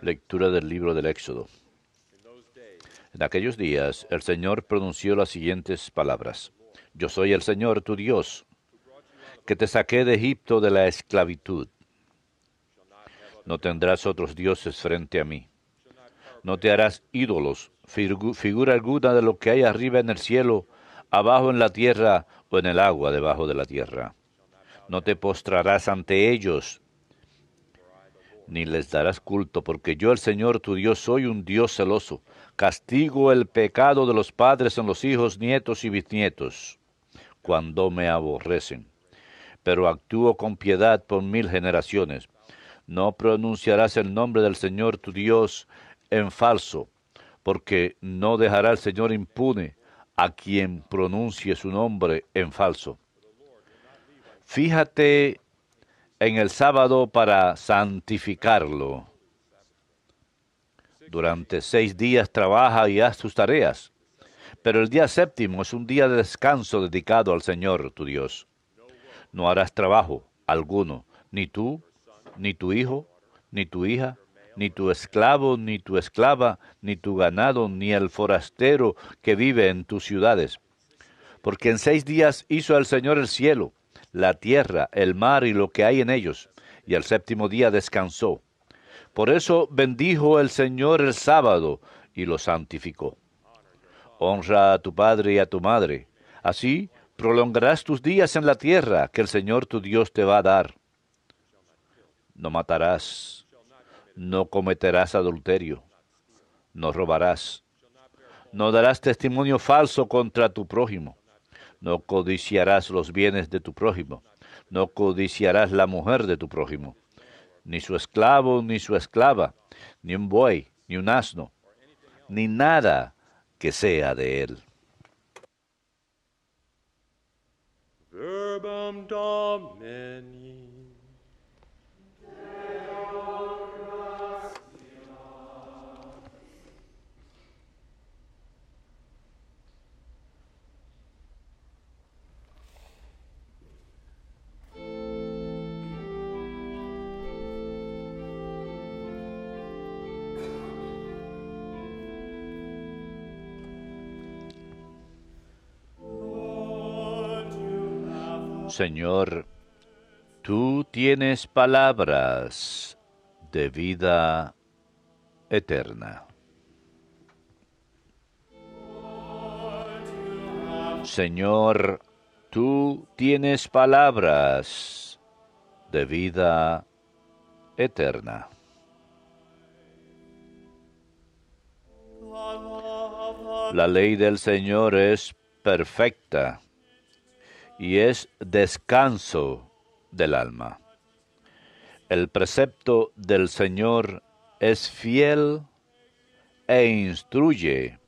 Lectura del libro del Éxodo. En aquellos días el Señor pronunció las siguientes palabras. Yo soy el Señor tu Dios, que te saqué de Egipto de la esclavitud. No tendrás otros dioses frente a mí. No te harás ídolos, figura alguna de lo que hay arriba en el cielo, abajo en la tierra o en el agua debajo de la tierra. No te postrarás ante ellos, ni les darás culto, porque yo el Señor tu Dios soy un Dios celoso. Castigo el pecado de los padres en los hijos, nietos y bisnietos, cuando me aborrecen. Pero actúo con piedad por 1000 generaciones. No pronunciarás el nombre del Señor tu Dios en falso, porque no dejará el Señor impune a quien pronuncie su nombre en falso. Fíjate en el sábado para santificarlo. Durante 6 días trabaja y haz tus tareas, pero el día séptimo es un día de descanso dedicado al Señor tu Dios. No harás trabajo alguno, ni tú, ni tu hijo, ni tu hija, ni tu esclavo, ni tu esclava, ni tu ganado, ni el forastero que vive en tus ciudades. Porque en 6 días hizo el Señor el cielo, la tierra, el mar y lo que hay en ellos, y el séptimo día descansó. Por eso bendijo el Señor el sábado y lo santificó. Honra a tu padre y a tu madre. Así prolongarás tus días en la tierra que el Señor tu Dios te va a dar. No matarás, no cometerás adulterio, no robarás, no darás testimonio falso contra tu prójimo, no codiciarás los bienes de tu prójimo, no codiciarás la mujer de tu prójimo, ni su esclavo, ni su esclava, ni un buey, ni un asno, ni nada que sea de él. Verbum Domini. Señor, tú tienes palabras de vida eterna. Señor, tú tienes palabras de vida eterna. La ley del Señor es perfecta y es descanso del alma. El precepto del Señor es fiel e instruye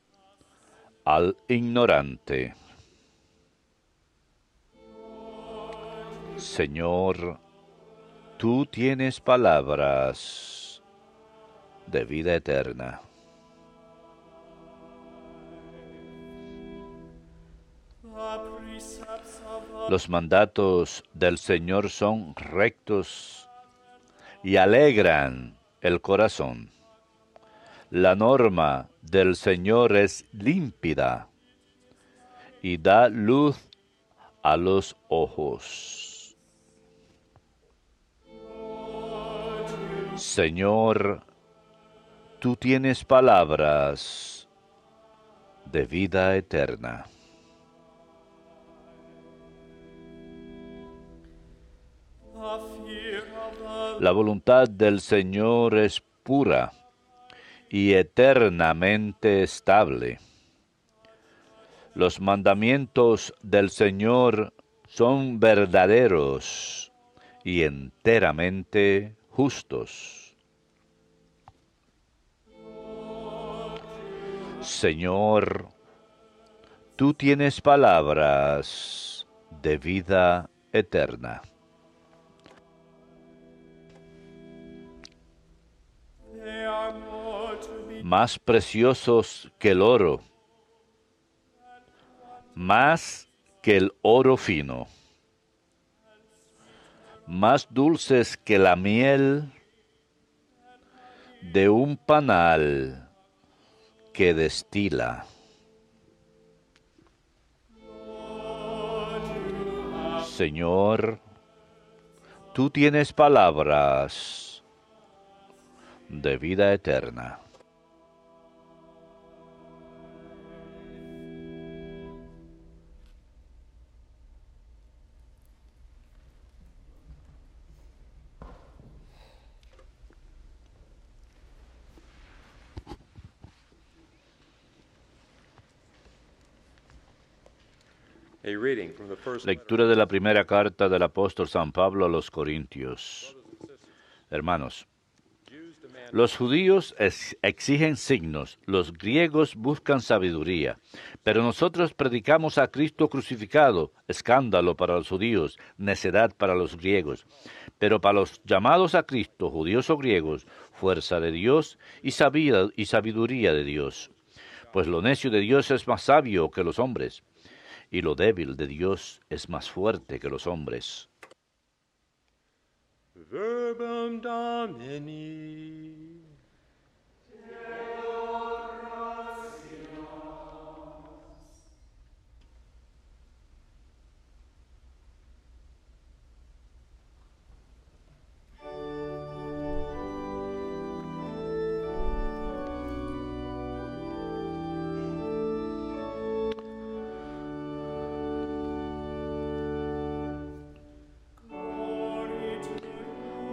al ignorante. Señor, tú tienes palabras de vida eterna. Los mandatos del Señor son rectos y alegran el corazón. La norma del Señor es límpida y da luz a los ojos. Señor, tú tienes palabras de vida eterna. La voluntad del Señor es pura y eternamente estable. Los mandamientos del Señor son verdaderos y enteramente justos. Señor, tú tienes palabras de vida eterna. Más preciosos que el oro, más que el oro fino, más dulces que la miel de un panal que destila. Señor, tú tienes palabras de vida eterna. A reading from the first Lectura de la primera carta del apóstol San Pablo a los Corintios. Hermanos, Jews demand los judíos exigen signos, los griegos buscan sabiduría, pero nosotros predicamos a Cristo crucificado, escándalo para los judíos, necedad para los griegos. Pero para los llamados a Cristo, judíos o griegos, fuerza de Dios y sabiduría de Dios. Pues lo necio de Dios es más sabio que los hombres, y lo débil de Dios es más fuerte que los hombres. verbum Domini.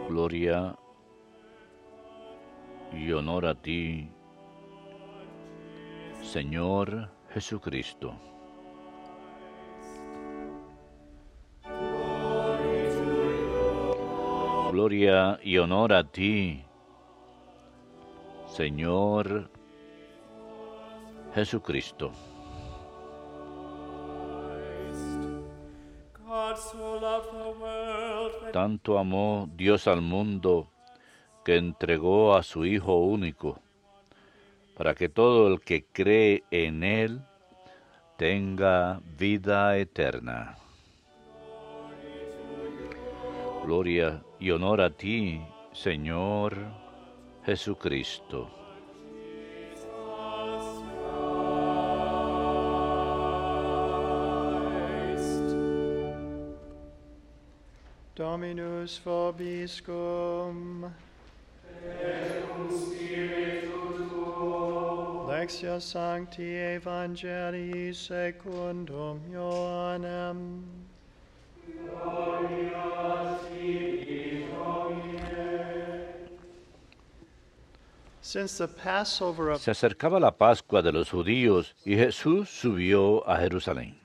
Gloria y honor a ti, Señor Jesucristo. Gloria y honor a ti, Señor Jesucristo. God so loved the world that Tanto amó Dios al mundo que entregó a su Hijo único, para que todo el que cree en Él tenga vida eterna. Gloria y honor a ti, Señor Jesucristo. Dominus vobiscum. Lectio Sancti Evangelii secundum Ioannem. Since the Passover of Se acercaba la Pascua de los judíos y Jesús subió a Jerusalén.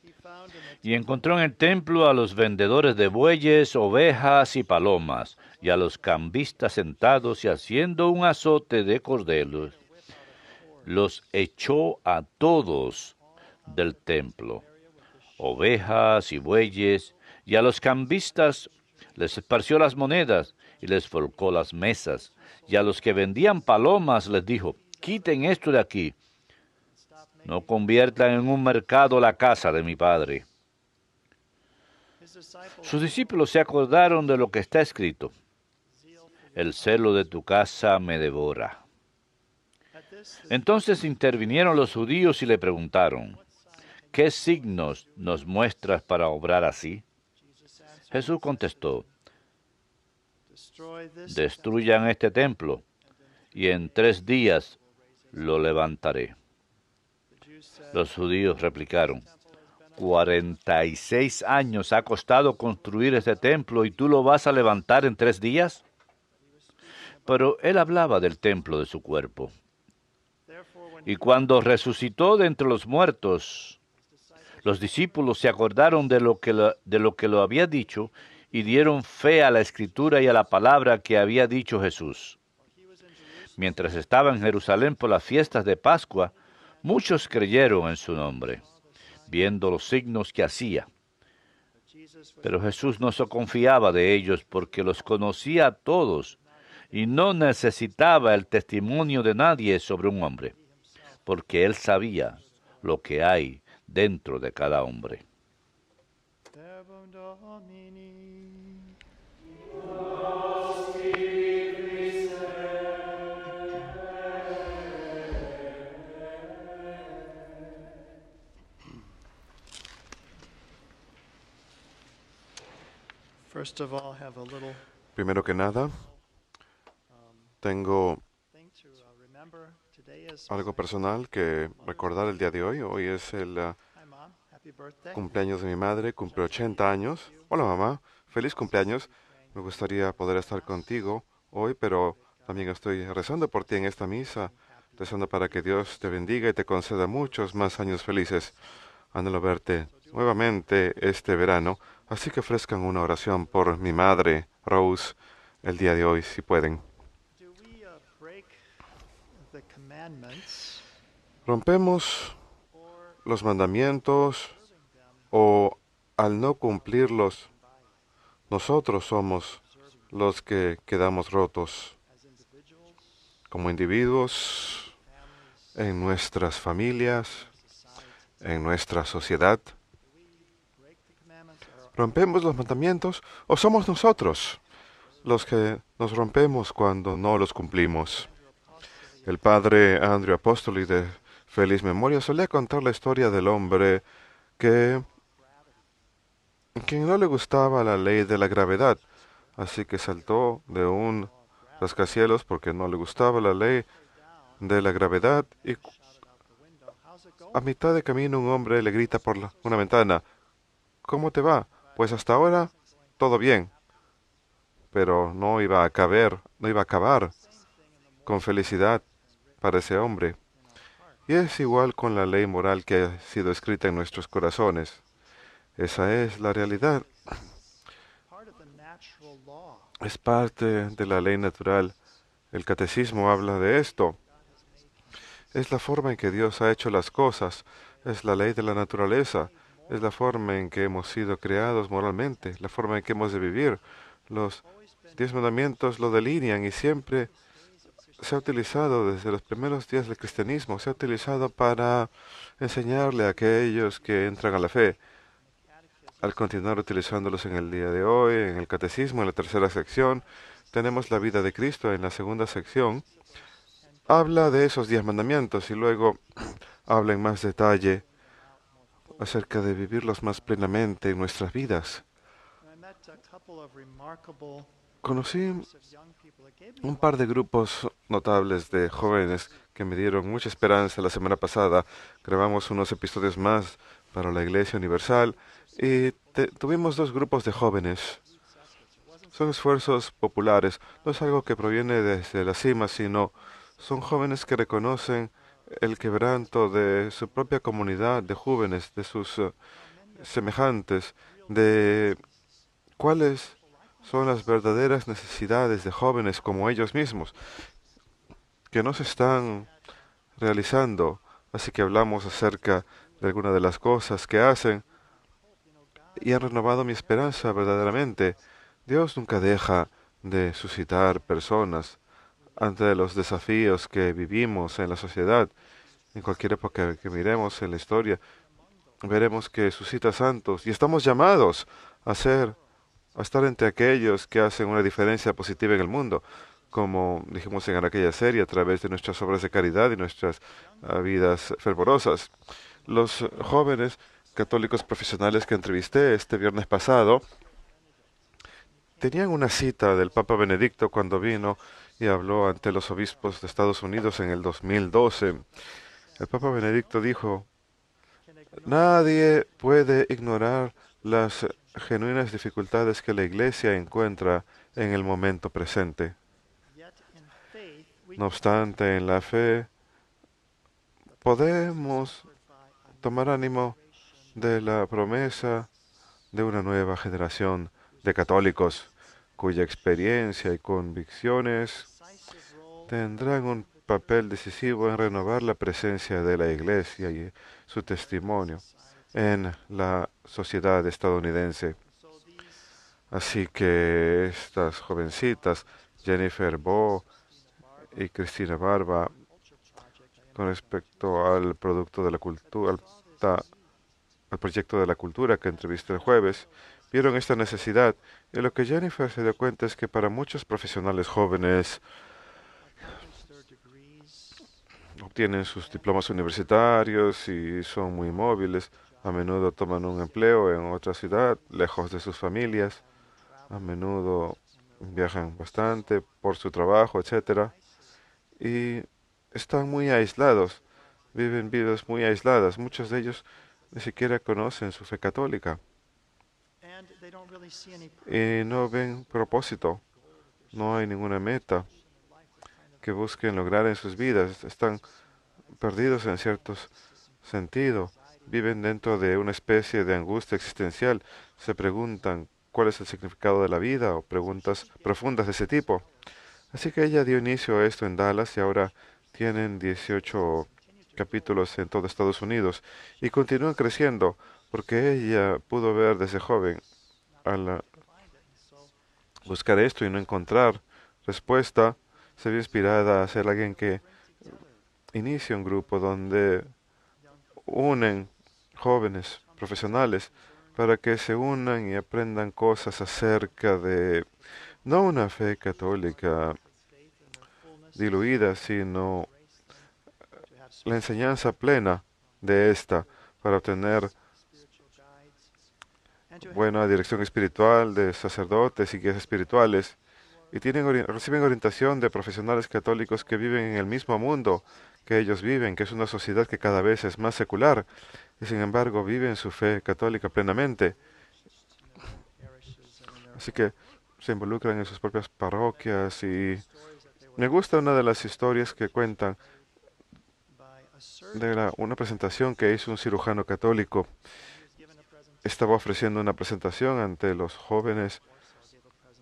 he found in Y encontró en el templo a los vendedores de bueyes, ovejas y palomas, y a los cambistas sentados y haciendo un azote de corderos. Los echó a todos del templo, ovejas y bueyes, y a los cambistas les esparció las monedas y les volcó las mesas. Y a los que vendían palomas les dijo, quiten esto de aquí, no conviertan en un mercado la casa de mi Padre. his disciples Sus discípulos se acordaron de lo que está escrito, el celo de tu casa me devora. at this Entonces intervinieron los judíos y le preguntaron, ¿qué signos nos muestras para obrar así? Jesús contestó, destroy this destruyan este templo, y en 3 días lo levantaré. the Jews said, Los judíos replicaron, 46 años ha costado construir este templo y tú lo vas a levantar en 3 días. Pero él hablaba del templo de su cuerpo. therefore when Y cuando resucitó de entre los muertos, los discípulos se acordaron de lo que lo había dicho y dieron fe a la escritura y a la palabra que había dicho Jesús. he was in Jerusalem, Mientras estaba en Jerusalén por las fiestas de Pascua, muchos creyeron en su nombre, viendo los signos que hacía. Jesus was Pero Jesús no se confiaba de ellos porque los conocía a todos y no necesitaba el testimonio de nadie sobre un hombre, porque él sabía lo que hay dentro de cada hombre. verbum Domini. First of all, have a little Primero que nada, tengo thing to remember. Today is algo personal que recordar el día de hoy. Hoy es el Hi, Mom. Happy birthday. cumpleaños de mi madre, cumple 80 años. Hola mamá, feliz cumpleaños. Me gustaría poder estar contigo hoy, pero también estoy rezando por ti en esta misa, rezando para que Dios te bendiga y te conceda muchos más años felices. Anhelo verte nuevamente este verano, así que ofrezcan una oración por mi madre, Rose, el día de hoy, si pueden. Do we break the commandments ¿Rompemos or los mandamientos observing them o al no cumplirlos, nosotros somos los que quedamos rotos as individuals, como individuos, families, en nuestras familias, society? en nuestra sociedad? Do we break the commandments or ¿Rompemos los mandamientos o somos nosotros los que nos rompemos cuando no los cumplimos? El padre Andrew Apostoli de feliz memoria solía contar la historia del hombre que quien no le gustaba la ley de la gravedad, así que saltó de un rascacielos porque no le gustaba la ley de la gravedad y shouted out the window? How's it a going? mitad de camino un hombre le grita por una ventana, ¿cómo te va? Pues hasta ahora todo bien, pero no iba a acabar con felicidad para ese hombre. Y es igual con la ley moral que ha sido escrita en nuestros corazones. Esa es la realidad. Part of the natural law. Es parte de la ley natural. El catecismo habla de esto. Es la forma en que Dios ha hecho las cosas. Es la ley de la naturaleza. Es la forma en que hemos sido creados moralmente. La forma en que hemos de vivir. Los 10 mandamientos lo delinean y siempre se ha utilizado desde los primeros días del cristianismo. Se ha utilizado para enseñarle a aquellos que entran a la fe. Al continuar utilizándolos en el día de hoy, en el catecismo, en la tercera sección, tenemos la vida de Cristo en la segunda sección. Habla de esos 10 mandamientos y luego habla en más detalle acerca de vivirlos más plenamente en nuestras vidas. I met a couple of remarkable Conocí groups of young people that gave me a un lot par de grupos notables de jóvenes que me dieron mucha esperanza la semana pasada. Grabamos unos episodios más para la Iglesia Universal y tuvimos 2 grupos de jóvenes. Son esfuerzos populares, no es algo que proviene desde la cima, sino son jóvenes que reconocen el quebranto de su propia comunidad de jóvenes, de sus semejantes, de cuáles son las verdaderas necesidades de jóvenes como ellos mismos, que no se están realizando. Así que hablamos acerca de algunas de las cosas que hacen y han renovado mi esperanza verdaderamente. Dios nunca deja de suscitar personas ante los desafíos que vivimos en la sociedad. En cualquier época que miremos en la historia, veremos que suscita santos y estamos llamados a estar entre aquellos que hacen una diferencia positiva en el mundo, como dijimos en aquella serie, a través de nuestras obras de caridad y nuestras vidas fervorosas. Los jóvenes católicos profesionales que entrevisté este viernes pasado tenían una cita del Papa Benedicto cuando vino y habló ante los obispos de Estados Unidos en el 2012. El Papa Benedicto dijo, nadie puede ignorar las genuinas dificultades que la Iglesia encuentra en el momento presente. yet in faith we No obstante, en la fe podemos tomar ánimo de la promesa de una nueva generación de católicos cuya experiencia y convicciones decisive role tendrán un papel decisivo en renovar la presencia de la Iglesia y su testimonio en la sociedad estadounidense. so these Así que estas jovencitas, Jennifer Bo y Cristina Barba, culture project I con respecto al producto de la cultura, al proyecto de la cultura que entrevisté el jueves, vieron esta necesidad y lo que Jennifer se dio cuenta es que para muchos profesionales jóvenes accomplished their degrees obtienen sus diplomas universitarios y son muy móviles, a menudo toman un empleo en otra ciudad, lejos de sus familias, a menudo viajan bastante por su trabajo, etcétera, y están muy aislados, viven vidas muy aisladas. Muchos de ellos ni siquiera conocen su fe católica and they don't really see any y no ven propósito, no hay ninguna meta que busquen lograr en sus vidas. Están perdidos en cierto sentido, viven dentro de una especie de angustia existencial, se preguntan cuál es el significado de la vida o preguntas profundas de ese tipo. Así que ella dio inicio a esto en Dallas y ahora tienen 18 capítulos en todo Estados Unidos y continúan creciendo porque ella pudo ver desde joven al buscar esto y no encontrar respuesta, se vio inspirada a ser alguien que inicie un grupo donde unen jóvenes profesionales para que se unan y aprendan cosas acerca de no una fe católica diluida, sino la enseñanza plena de esta para obtener buena dirección espiritual de sacerdotes y guías espirituales y reciben orientación de profesionales católicos que viven en el mismo mundo que ellos viven, que es una sociedad que cada vez es más secular y sin embargo viven su fe católica plenamente. Así que se involucran en sus propias parroquias y me gusta una de las historias que cuentan de una presentación que hizo un cirujano católico. Estaba ofreciendo una presentación ante los jóvenes.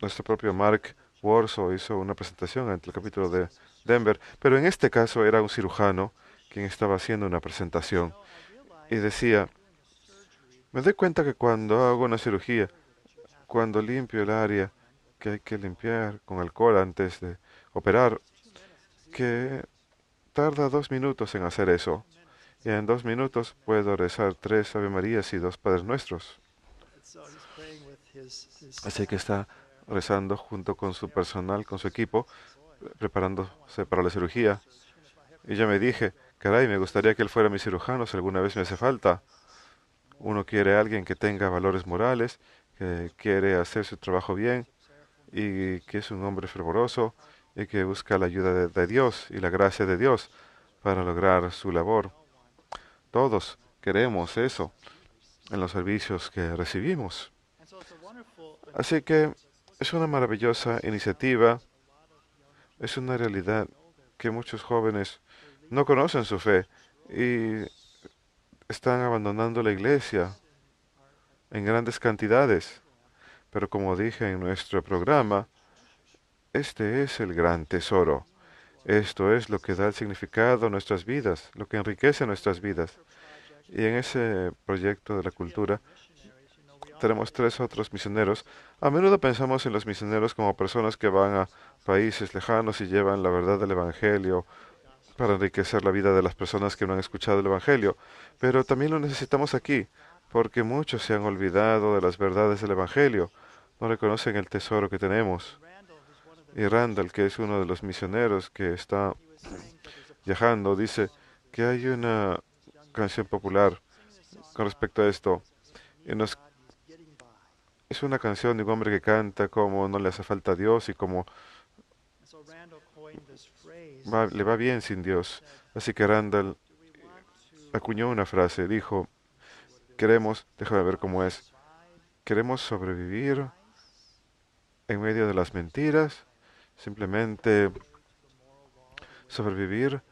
Nuestro propio Mark Warsaw hizo una presentación ante el capítulo de Denver, pero en este caso era un cirujano quien estaba haciendo una presentación y decía, me doy cuenta que cuando hago una cirugía, cuando limpio el área que hay que limpiar con alcohol antes de operar, que tarda 2 minutos en hacer eso. Y en 2 minutos puedo rezar 3 Ave Marías y 2 Padres Nuestros. Así que está rezando junto con su personal, con su equipo, preparándose para la cirugía. Y yo me dije, caray, me gustaría que él fuera mi cirujano si alguna vez me hace falta. Uno quiere a alguien que tenga valores morales, que quiere hacer su trabajo bien y que es un hombre fervoroso y que busca la ayuda de Dios y la gracia de Dios para lograr su labor. Todos queremos eso en los servicios que recibimos. Así que es una maravillosa iniciativa, es una realidad que muchos jóvenes no conocen su fe y están abandonando la iglesia en grandes cantidades. Pero como dije en nuestro programa, este es el gran tesoro. Esto es lo que da el significado a nuestras vidas, lo que enriquece nuestras vidas. Y en ese proyecto de la cultura tenemos 3 otros misioneros. A menudo pensamos en los misioneros como personas que van a países lejanos y llevan la verdad del Evangelio para enriquecer la vida de las personas que no han escuchado el Evangelio. Pero también lo necesitamos aquí, porque muchos se han olvidado de las verdades del Evangelio, no reconocen el tesoro que tenemos. Y Randall, que es uno de los misioneros que está viajando, dice que hay una canción popular con respecto a esto. Es una canción de un hombre que canta como no le hace falta a Dios y como le va bien sin Dios. Así que Randall acuñó una frase, dijo, déjame ver cómo es, queremos sobrevivir en medio de las mentiras, simplemente sobrevivir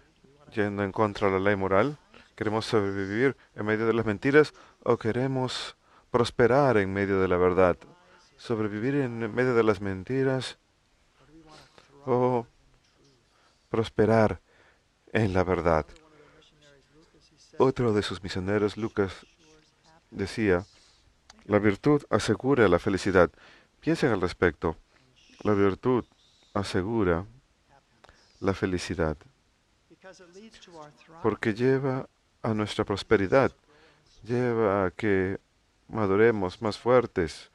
yendo en contra de la ley moral. ¿Queremos sobrevivir en medio de las mentiras o queremos prosperar en medio de la verdad? Sobrevivir en medio de las mentiras o prosperar en la verdad. Otro de sus misioneros, Lucas, decía, la virtud asegura la felicidad. Piensen al respecto. La virtud asegura la felicidad porque lleva a nuestra prosperidad, lleva a que maduremos más fuertes,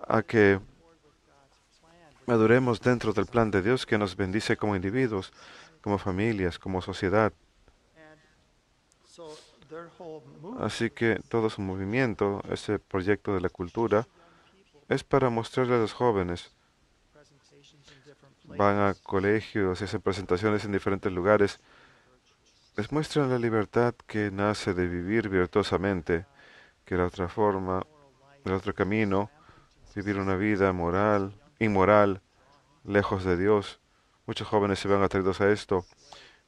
a que maduremos dentro del plan de Dios que nos bendice como individuos, como familias, como sociedad. Así que todo su movimiento, ese proyecto de la cultura, es para mostrarle a los jóvenes. presentations in different places. Van a colegios, hacen presentaciones en diferentes lugares. Les muestran la libertad que nace de vivir virtuosamente, que la otra forma, el otro camino, vivir una vida moral, inmoral, lejos de Dios. Muchos jóvenes se van atraídos a esto.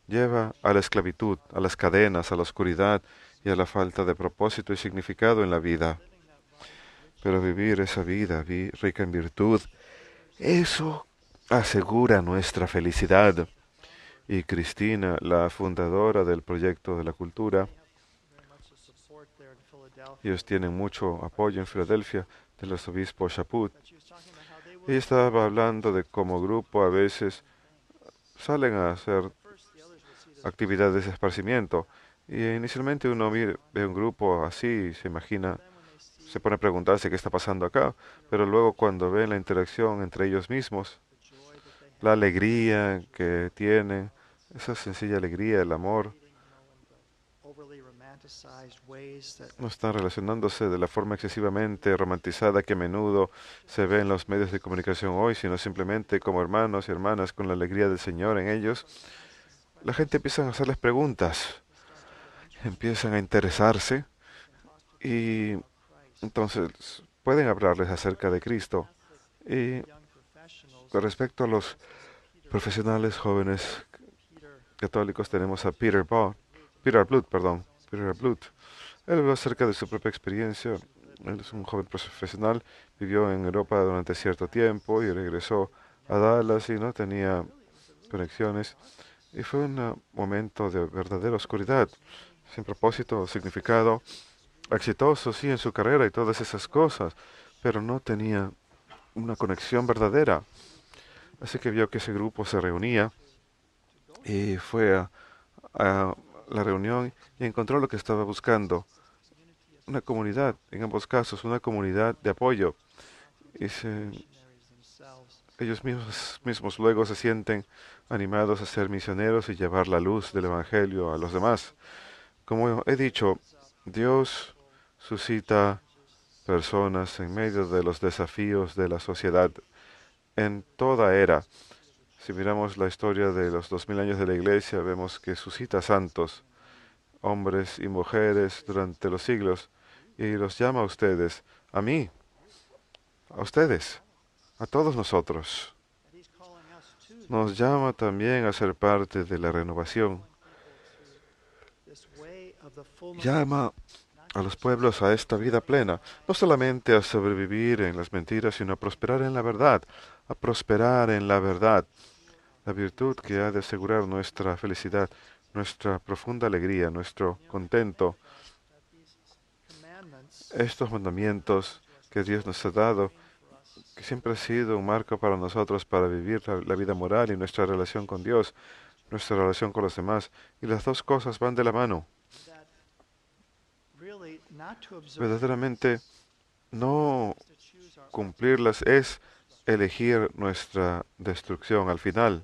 Lleva a la esclavitud, a las cadenas, a la oscuridad y a la falta de propósito y significado en la vida. Pero vivir esa vida rica en virtud, eso asegura nuestra felicidad. Y Cristina, la fundadora del proyecto de la cultura, Very much the support there in Philadelphia. ellos tienen mucho apoyo en Filadelfia del arzobispo Chaput. But she was talking about how they will Ella estaba hablando de cómo grupo a veces salen a hacer first the others will see this actividades de esparcimiento. Y inicialmente uno ve un grupo así y se imagina, then when they see se pone a preguntarse qué está pasando acá, pero luego cuando ven la interacción entre ellos mismos, the joy that they have la alegría que tienen, esa sencilla alegría, el amor, meeting, in the overly romanticized ways that no están relacionándose de la forma excesivamente romantizada que a menudo se ve en los medios de comunicación hoy, sino simplemente como hermanos y hermanas con la alegría del Señor en ellos. La gente empieza a hacerles preguntas, empiezan a interesarse y entonces pueden hablarles acerca de Cristo. Y young professionals con respecto a los profesionales jóvenes Peter católicos tenemos a Peter Blood. Él habló acerca de su propia experiencia. Él es un joven profesional, vivió en Europa durante cierto tiempo y regresó a Dallas y no tenía conexiones. Y fue un momento de verdadera oscuridad, sin propósito, significado, exitoso, sí, en su carrera y todas esas cosas, pero no tenía una conexión verdadera. Así que vio que ese grupo se reunía y fue a la reunión y encontró lo que estaba buscando. Una comunidad, en ambos casos, una comunidad de apoyo. Y missionaries themselves. ellos mismos luego se sienten animados a ser misioneros y llevar la luz del Evangelio a los demás. Como he dicho, Dios suscita personas en medio de los desafíos de la sociedad en toda era. Si miramos la historia de los 2000 años de la Iglesia, vemos que suscita santos, hombres y mujeres durante los siglos, y los llama a ustedes, a mí, a ustedes, a todos nosotros. And he's calling us to Nos llama también a ser parte de la renovación. this way of the fullness Llama a los pueblos a esta vida plena, no solamente a sobrevivir en las mentiras, sino a prosperar en la verdad, a prosperar en la verdad, la virtud que ha de asegurar nuestra felicidad, nuestra profunda alegría, nuestro contento. that these commandments Estos mandamientos que Dios nos ha dado, que siempre ha sido un marco para nosotros para vivir la vida moral y nuestra relación con Dios, nuestra relación con los demás, y las dos cosas van de la mano. that really not to observe Verdaderamente, no to choose our cumplirlas es elegir nuestra destrucción al final,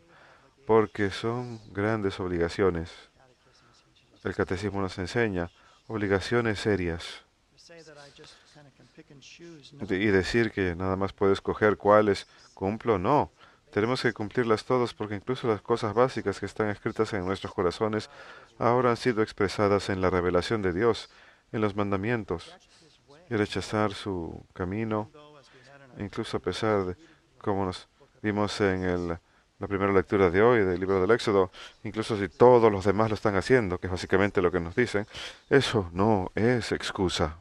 porque son grandes obligaciones. catechism teaches us. El catecismo nos enseña obligaciones serias. To say that I just kind of can pick and choose. No, Y decir que nada más puedo escoger cuáles cumplo, no. Tenemos que cumplirlas todas porque incluso las cosas básicas que están escritas en nuestros corazones ahora han sido expresadas en la revelación de Dios, en los mandamientos. reject his way. Y rechazar su camino, Though, as we had in our incluso a pesar de como nos vimos en la primera lectura de hoy del libro del Éxodo, incluso si todos los demás lo están haciendo, que es básicamente lo que nos dicen, eso no es excusa.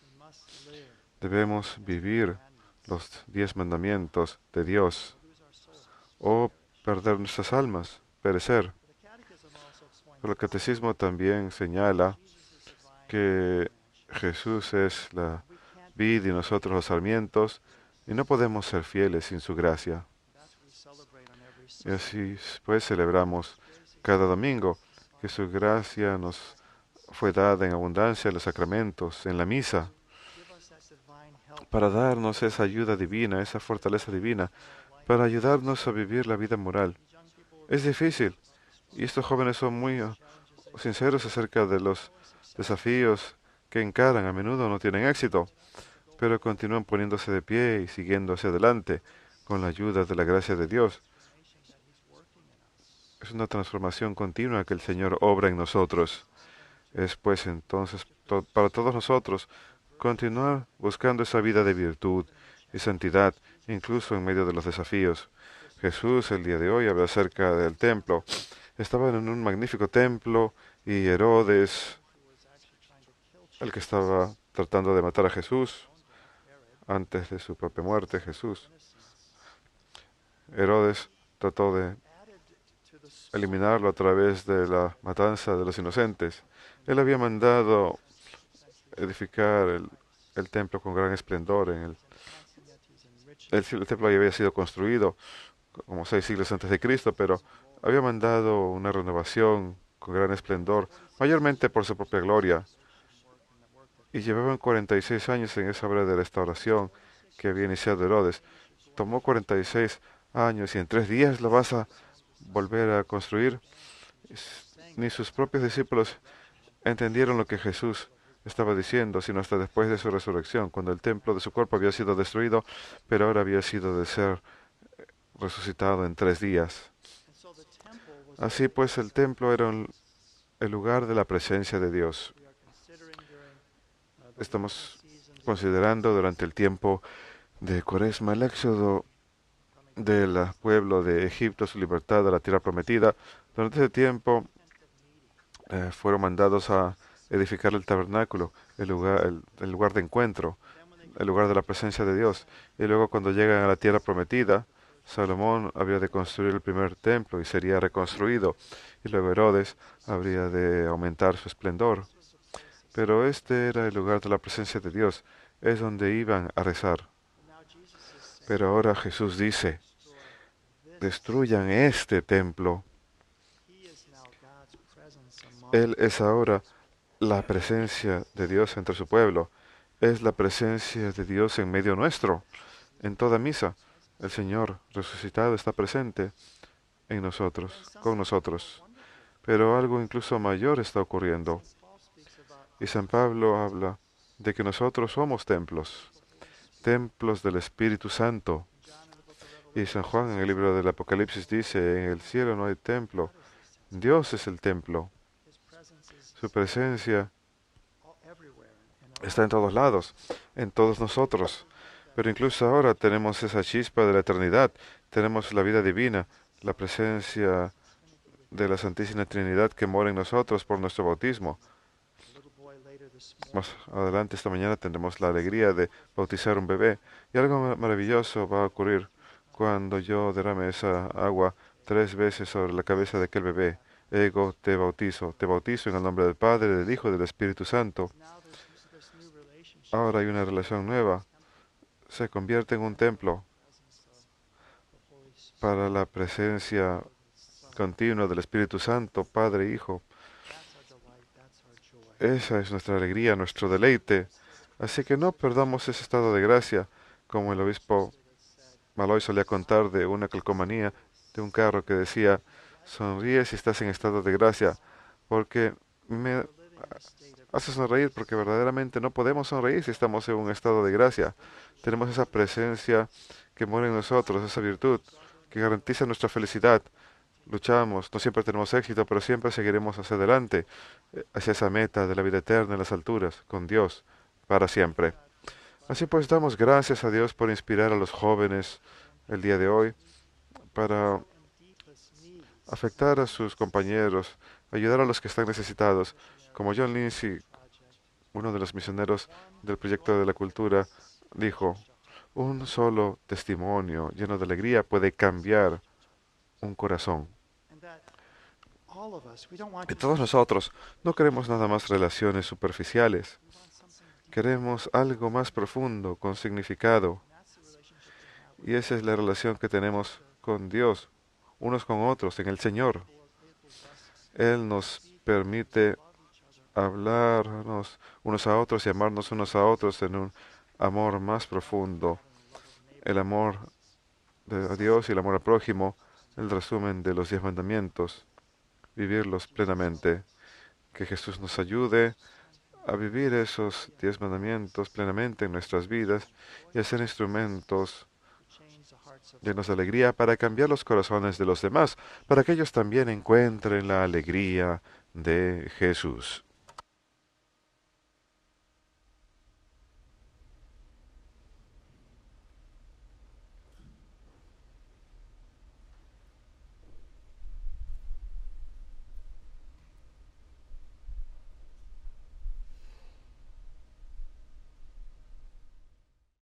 we must live, Debemos vivir los 10 mandamientos de Dios lose our soul. o perder nuestras almas, perecer. But the catechism also explains Pero el catecismo también señala Jesus is the vine. que Jesús es la We can't vid y nosotros los sarmientos, y no podemos ser fieles sin su gracia. that's what we celebrate on every Y Sunday. así pues celebramos cada domingo que su gracia nos fue dada en abundancia en los sacramentos, en la misa, Give us that divine help para darnos esa ayuda divina, esa fortaleza divina, para ayudarnos a vivir la vida moral. young people were Es difícil, y estos jóvenes son muy sinceros acerca de los desafíos que encaran, a menudo no tienen éxito, pero continúan poniéndose de pie y siguiendo hacia adelante con la ayuda de la gracia de Dios. Es una transformación continua que el Señor obra en nosotros. Es pues entonces para todos nosotros continuar buscando esa vida de virtud y santidad, incluso en medio de los desafíos. Jesús el día de hoy habla acerca del templo. Estaban en un magnífico templo y Herodes, el que estaba tratando de matar a Jesús antes de su propia muerte, Herodes trató de eliminarlo a través de la matanza de los inocentes. Él había mandado edificar el templo con gran esplendor. El templo ya había sido construido como 6 siglos antes de Cristo, pero había mandado una renovación con gran esplendor, mayormente por su propia gloria. Y llevaban 46 años en esa obra de restauración que había iniciado Herodes. Tomó 46 años y en 3 días lo vas a volver a construir. Ni sus propios discípulos entendieron lo que Jesús estaba diciendo, sino hasta después de su resurrección, cuando el templo de su cuerpo había sido destruido, pero ahora había sido de ser resucitado en 3 días. Así pues, el templo era el lugar de la presencia de Dios. Estamos considerando durante el tiempo de Cuaresma el éxodo del pueblo de Egipto, su libertad de la tierra prometida. Durante ese tiempo fueron mandados a edificar el tabernáculo, el lugar de encuentro, el lugar de la presencia de Dios. Y luego cuando llegan a la tierra prometida, Salomón habría de construir el primer templo y sería reconstruido. Y luego Herodes habría de aumentar su esplendor. Pero este era el lugar de la presencia de Dios, es donde iban a rezar. Pero ahora Jesús dice, destruyan este templo. Él es ahora la presencia de Dios entre su pueblo. Es la presencia de Dios en medio nuestro. En toda misa, el Señor resucitado está presente en nosotros, con nosotros. Pero algo incluso mayor está ocurriendo. Y San Pablo habla de que nosotros somos templos del Espíritu Santo. Y San Juan en el libro del Apocalipsis dice, en el cielo no hay templo, Dios es el templo. Su presencia está en todos lados, en todos nosotros. Pero incluso ahora tenemos esa chispa de la eternidad, tenemos la vida divina, la presencia de la Santísima Trinidad que mora en nosotros por nuestro bautismo. Más adelante esta mañana tendremos la alegría de bautizar un bebé. Y algo maravilloso va a ocurrir cuando yo derrame esa agua 3 veces sobre la cabeza de aquel bebé. Ego te bautizo en el nombre del Padre, del Hijo y del Espíritu Santo. Ahora hay una relación nueva. Se convierte en un templo para la presencia continua del Espíritu Santo, Padre e Hijo. Esa es nuestra alegría, nuestro deleite. Así que no perdamos ese estado de gracia, como el obispo Maloy solía contar de una calcomanía de un carro que decía, sonríe si estás en estado de gracia, porque me hace sonreír, porque verdaderamente no podemos sonreír si estamos en un estado de gracia. Tenemos esa presencia que mora en nosotros, esa virtud que garantiza nuestra felicidad. Luchamos, no siempre tenemos éxito, pero siempre seguiremos hacia adelante, hacia esa meta de la vida eterna en las alturas, con Dios, para siempre. Así pues, damos gracias a Dios por inspirar a los jóvenes el día de hoy, para afectar a sus compañeros, ayudar a los que están necesitados. Como John Lindsay, uno de los misioneros del proyecto de la cultura, dijo, un solo testimonio lleno de alegría puede cambiar un corazón. Y todos nosotros no queremos nada más relaciones superficiales. Queremos algo más profundo, con significado. Y esa es la relación que tenemos con Dios, unos con otros, en el Señor. Él nos permite hablarnos unos a otros y amarnos unos a otros en un amor más profundo. El amor de Dios y el amor al prójimo, el resumen de los 10 mandamientos, vivirlos plenamente. Que Jesús nos ayude a vivir esos 10 mandamientos plenamente en nuestras vidas y a ser instrumentos change the hearts of llenos de alegría para cambiar los corazones de los demás, para que ellos también encuentren la alegría de Jesús.